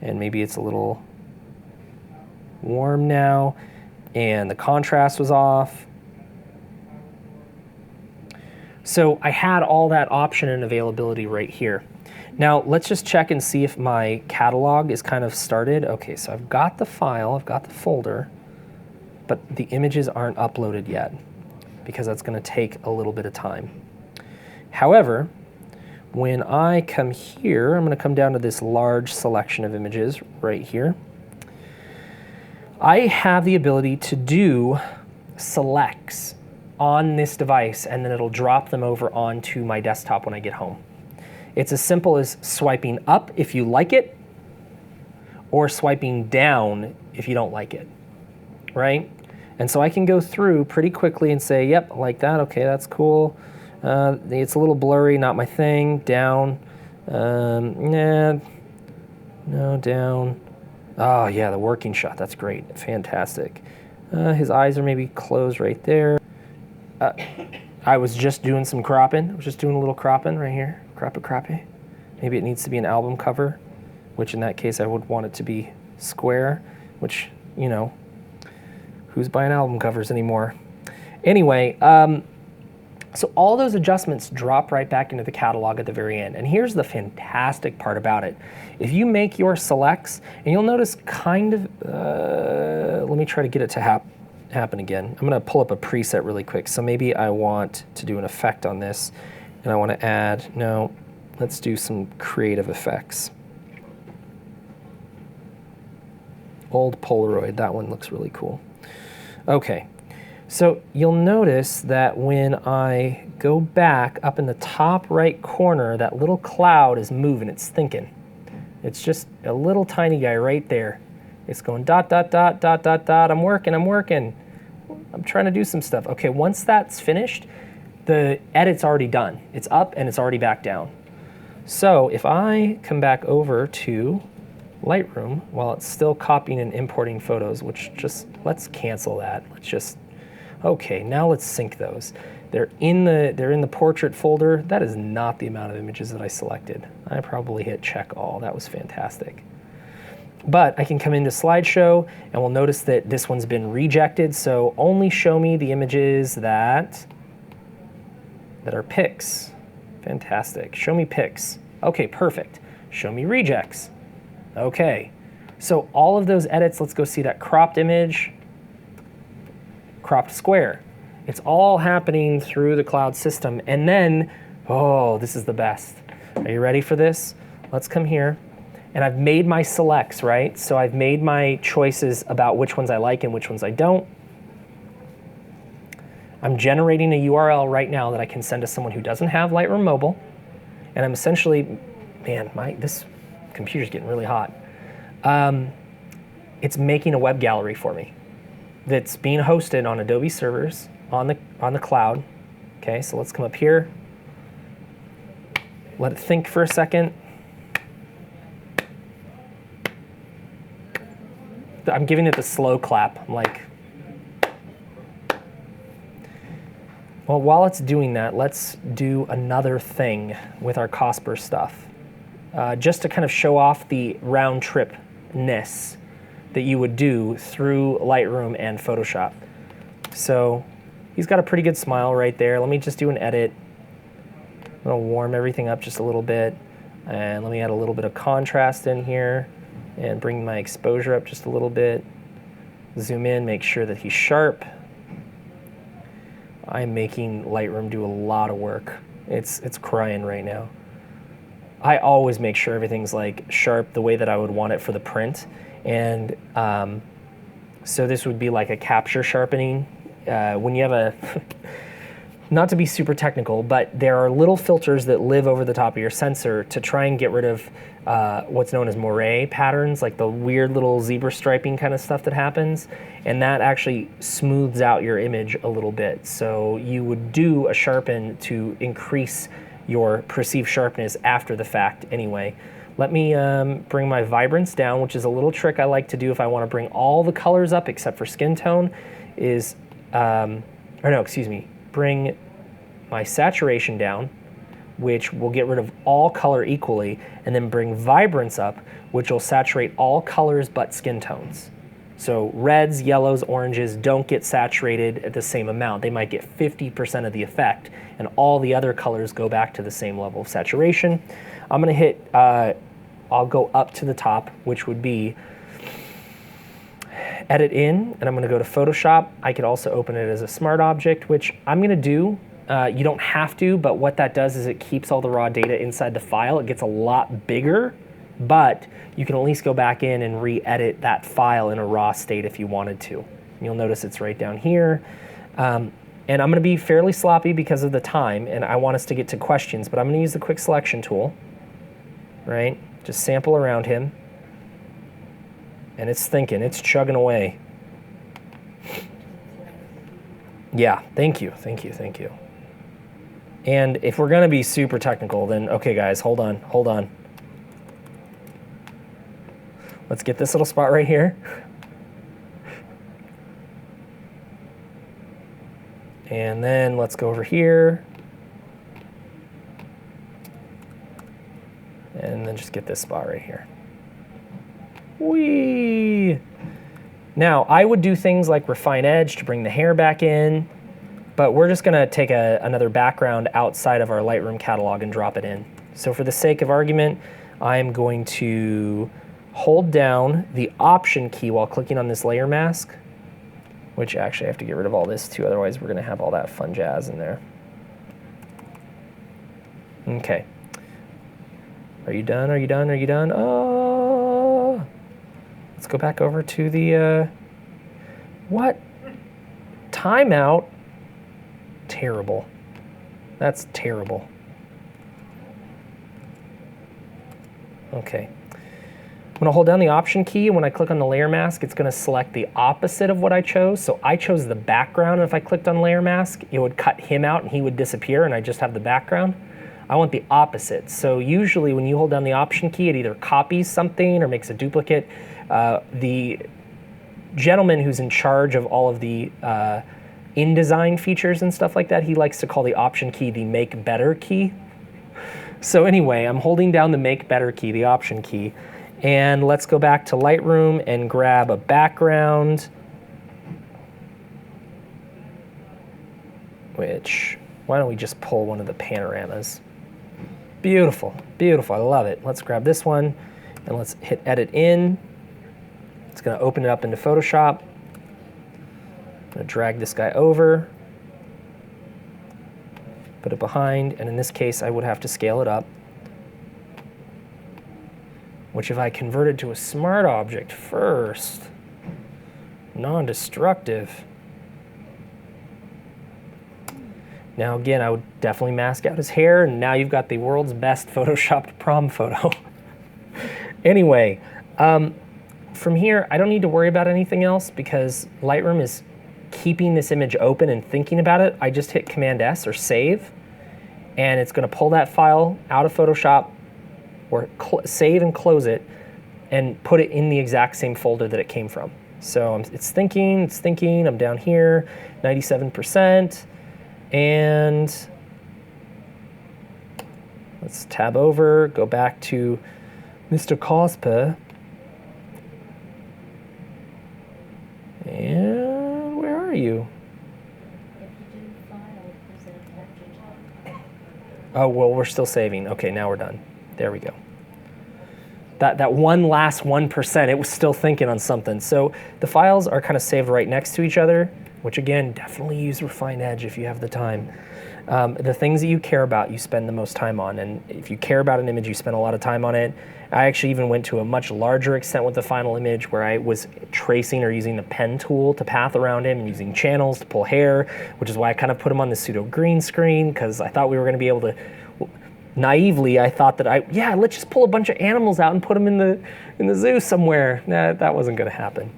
Speaker 1: and maybe it's a little warm now, and the contrast was off. So I had all that option and availability right here. Now let's just check and see if my catalog is kind of started. Okay, so I've got the file, I've got the folder, but the images aren't uploaded yet because that's going to take a little bit of time. However, when I come here, I'm going to come down to this large selection of images right here. I have the ability to do selects on this device, and then it'll drop them over onto my desktop when I get home. It's as simple as swiping up if you like it, or swiping down if you don't like it, right? And so I can go through pretty quickly and say, yep, I like that, okay, that's cool. It's a little blurry, not my thing. Down, nah, no, down. Oh yeah, the working shot, that's great, fantastic. His eyes are maybe closed right there. I was just doing some cropping. I was just doing a little cropping right here, croppy. Maybe it needs to be an album cover, which in that case I would want it to be square, which, you know, who's buying album covers anymore? Anyway, so all those adjustments drop right back into the catalog at the very end. And here's the fantastic part about it. If you make your selects, and you'll notice kind of, let me try to get it to happen again. I'm gonna pull up a preset really quick. So maybe I want to do an effect on this, and I wanna add, no, let's do some creative effects. Old Polaroid, that one looks really cool. Okay. So you'll notice that when I go back up in the top right corner, that little cloud is moving, it's thinking. It's just a little tiny guy right there. It's going dot, dot, dot, dot, dot, dot, I'm working. I'm trying to do some stuff. Okay, once that's finished, the edit's already done. It's up and it's already back down. So if I come back over to Lightroom while it's still copying and importing photos, which just, let's cancel that. Let's just, okay, now let's sync those. They're in the portrait folder. That is not the amount of images that I selected. I probably hit check all. That was fantastic. But I can come into slideshow and we'll notice that this one's been rejected. So only show me the images that are pics. Fantastic. Show me pics. Okay, perfect. Show me rejects. Okay. So all of those edits, let's go see that cropped image, cropped square. It's all happening through the cloud system. And then, oh, this is the best. Are you ready for this? Let's come here. And I've made my selects, right? So I've made my choices about which ones I like and which ones I don't. I'm generating a URL right now that I can send to someone who doesn't have Lightroom Mobile. And I'm essentially, man, this computer's getting really hot. It's making a web gallery for me that's being hosted on Adobe servers on the cloud. Okay, so let's come up here. Let it think for a second. I'm giving it the slow clap. I'm like, Well, while it's doing that, let's do another thing with our Cosper stuff. Just to kind of show off the round trip-ness that you would do through Lightroom and Photoshop. So he's got a pretty good smile right there. Let me just do an edit. I'm gonna warm everything up just a little bit. And let me add a little bit of contrast in here and bring my exposure up just a little bit. Zoom in, make sure that he's sharp. I'm making Lightroom do a lot of work. It's crying right now. I always make sure everything's like sharp the way that I would want it for the print. And so this would be like a capture sharpening. When you have a, not to be super technical, but there are little filters that live over the top of your sensor to try and get rid of what's known as moire patterns, like the weird little zebra striping kind of stuff that happens. And that actually smooths out your image a little bit. So you would do a sharpen to increase your perceived sharpness after the fact anyway. Let me bring my vibrance down, which is a little trick I like to do if I want to bring all the colors up except for skin tone, is, bring my saturation down, which will get rid of all color equally, and then bring vibrance up, which will saturate all colors but skin tones. So reds, yellows, oranges don't get saturated at the same amount. They might get 50% of the effect, and all the other colors go back to the same level of saturation. I'm gonna hit, I'll go up to the top, which would be edit in, and I'm gonna go to Photoshop. I could also open it as a smart object, which I'm gonna do. You don't have to, but what that does is it keeps all the raw data inside the file. It gets a lot bigger, but you can at least go back in and re-edit that file in a raw state if you wanted to. You'll notice it's right down here. And I'm gonna be fairly sloppy because of the time, and I want us to get to questions, but I'm gonna use the quick selection tool, right? Just sample around him. And it's thinking, it's chugging away. Yeah, thank you, thank you, thank you. And if we're gonna be super technical, then okay guys, hold on, hold on. Let's get this little spot right here. And then let's go over here. And then just get this spot right here. Whee! Now, I would do things like refine edge to bring the hair back in, but we're just gonna take another background outside of our Lightroom catalog and drop it in. So for the sake of argument, I'm going to hold down the Option key while clicking on this layer mask, which actually I have to get rid of all this too, otherwise we're gonna have all that fun jazz in there. Okay. Are you done? Are you done? Are you done? Oh! Let's go back over to the, what? Timeout? Terrible. That's terrible. Okay. I'm gonna hold down the Option key, and when I click on the layer mask, it's gonna select the opposite of what I chose. So I chose the background, and if I clicked on layer mask, it would cut him out and he would disappear, and I just have the background. I want the opposite. So usually when you hold down the Option key, it either copies something or makes a duplicate. The gentleman who's in charge of all of the InDesign features and stuff like that, he likes to call the Option key the Make Better key. So anyway, I'm holding down the Make Better key, the Option key, and let's go back to Lightroom and grab a background, which, why don't we just pull one of the panoramas? Beautiful, beautiful, I love it. Let's grab this one and let's hit edit in. It's gonna open it up into Photoshop. I'm gonna drag this guy over, put it behind, and in this case I would have to scale it up, which if I converted to a smart object first, non-destructive. Now again, I would definitely mask out his hair, and now you've got the world's best photoshopped prom photo. Anyway, from here, I don't need to worry about anything else because Lightroom is keeping this image open and thinking about it. I just hit Command S or save, and it's gonna pull that file out of Photoshop or save and close it and put it in the exact same folder that it came from. So it's thinking, I'm down here, 97%. And let's tab over, go back to Mr. Cosper. And where are you? Oh, well, we're still saving. Okay, now we're done. There we go. That one last 1%, it was still thinking on something. So the files are kind of saved right next to each other, which again, definitely use Refine Edge if you have the time. The things that you care about, you spend the most time on. And if you care about an image, you spend a lot of time on it. I actually even went to a much larger extent with the final image where I was tracing or using the pen tool to path around him and using channels to pull hair, which is why I kind of put him on the pseudo green screen, because I thought we were going to be able to, naively, I thought that let's just pull a bunch of animals out and put them in the zoo somewhere. Nah, that wasn't going to happen.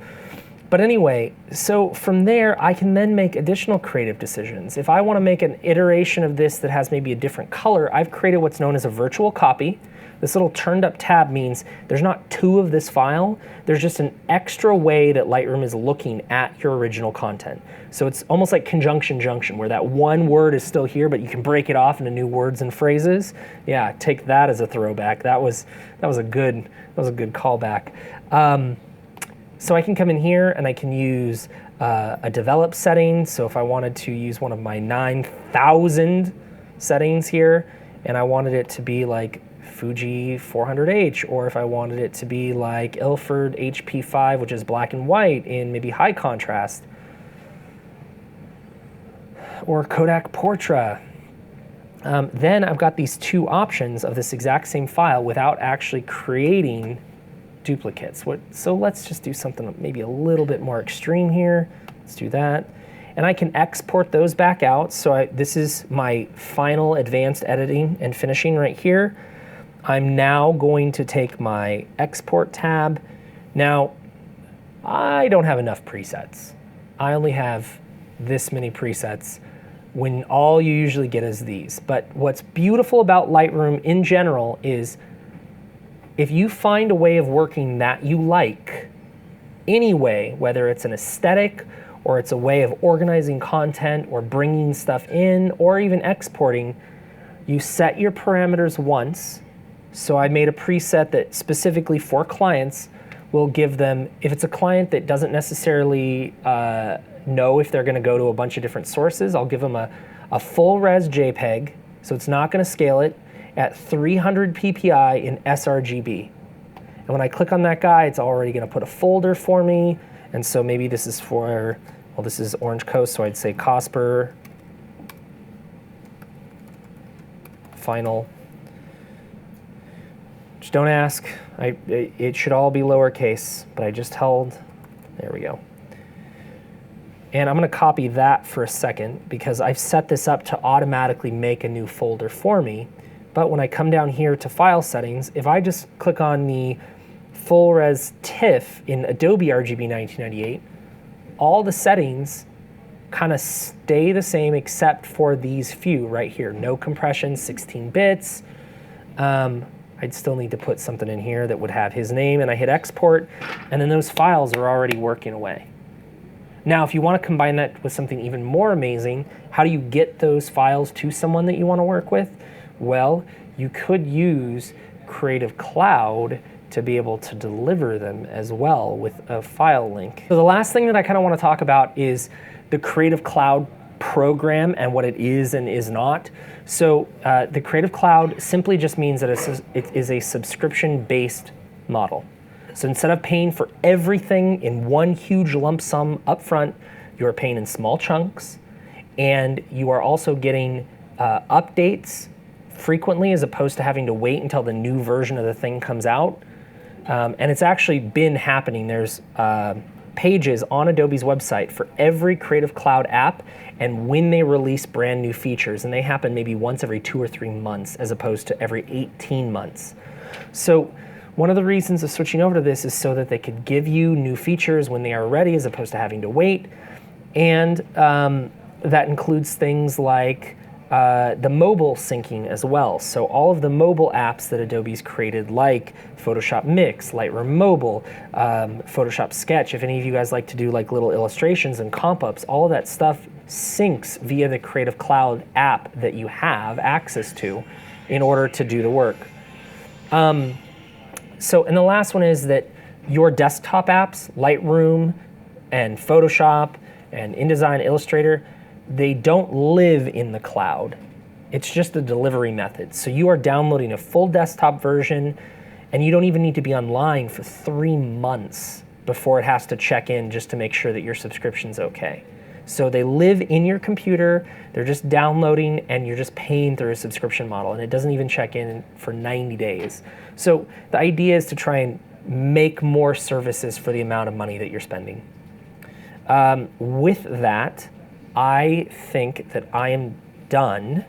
Speaker 1: But anyway, so from there, I can then make additional creative decisions. If I want to make an iteration of this that has maybe a different color, I've created what's known as a virtual copy. This little turned up tab means there's not two of this file, there's just an extra way that Lightroom is looking at your original content. So it's almost like conjunction junction, where that one word is still here, but you can break it off into new words and phrases. Yeah, take that as a throwback. That was a good callback. So I can come in here and I can use a develop setting. So if I wanted to use one of my 9,000 settings here, and I wanted it to be like Fuji 400H, or if I wanted it to be like Ilford HP5, which is black and white in maybe high contrast, or Kodak Portra. Then I've got these two options of this exact same file without actually creating duplicates. So let's just do something maybe a little bit more extreme here. Let's do that. And I can export those back out. So this is my final advanced editing and finishing right here. I'm now going to take my export tab. Now, I don't have enough presets. I only have this many presets when all you usually get is these. But what's beautiful about Lightroom in general is if you find a way of working that you like, any way, whether it's an aesthetic or it's a way of organizing content or bringing stuff in or even exporting, you set your parameters once. So I made a preset that specifically for clients will give them, if it's a client that doesn't necessarily know if they're going to go to a bunch of different sources, I'll give them a full res JPEG, so it's not going to scale it, at 300 ppi in sRGB. And when I click on that guy, it's already going to put a folder for me. And so maybe this is for, well, this is Orange Coast, so I'd say Cosper final. Just don't ask. It should all be lowercase, but I just held, there we go. And I'm going to copy that for a second because I've set this up to automatically make a new folder for me. But when I come down here to file settings, if I just click on the full res TIFF in Adobe RGB 1998, all the settings kind of stay the same except for these few right here. No compression, 16 bits. I'd still need to put something in here that would have his name, and I hit export, and then those files are already working away. Now, if you want to combine that with something even more amazing, how do you get those files to someone that you want to work with? Well, you could use Creative Cloud to be able to deliver them as well with a file link. So the last thing that I kind of want to talk about is the Creative Cloud program and what it is and is not. So the Creative Cloud simply just means that it is a subscription-based model. So instead of paying for everything in one huge lump sum upfront, you are paying in small chunks, and you are also getting updates frequently as opposed to having to wait until the new version of the thing comes out. And it's actually been happening. There's pages on Adobe's website for every Creative Cloud app and when they release brand new features, and they happen maybe once every 2 or 3 months as opposed to every 18 months. So one of the reasons of switching over to this is so that they could give you new features when they are ready as opposed to having to wait. And that includes things like the mobile syncing as well. So all of the mobile apps that Adobe's created, like Photoshop Mix, Lightroom Mobile, Photoshop Sketch, if any of you guys like to do like little illustrations and comp ups, all of that stuff syncs via the Creative Cloud app that you have access to in order to do the work. And the last one is that your desktop apps, Lightroom and Photoshop and InDesign, Illustrator, they don't live in the cloud. It's just a delivery method. So you are downloading a full desktop version, and you don't even need to be online for 3 months before it has to check in just to make sure that your subscription's okay. So they live in your computer, they're just downloading, and you're just paying through a subscription model, and it doesn't even check in for 90 days. So the idea is to try and make more services for the amount of money that you're spending. With that, I think that I am done.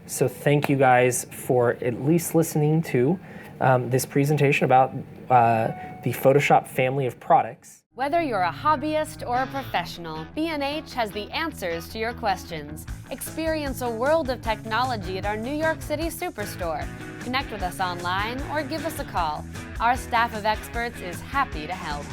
Speaker 1: So thank you guys for at least listening to this presentation about the Photoshop family of products.
Speaker 2: Whether you're a hobbyist or a professional, B&H has the answers to your questions. Experience a world of technology at our New York City Superstore. Connect with us online or give us a call. Our staff of experts is happy to help.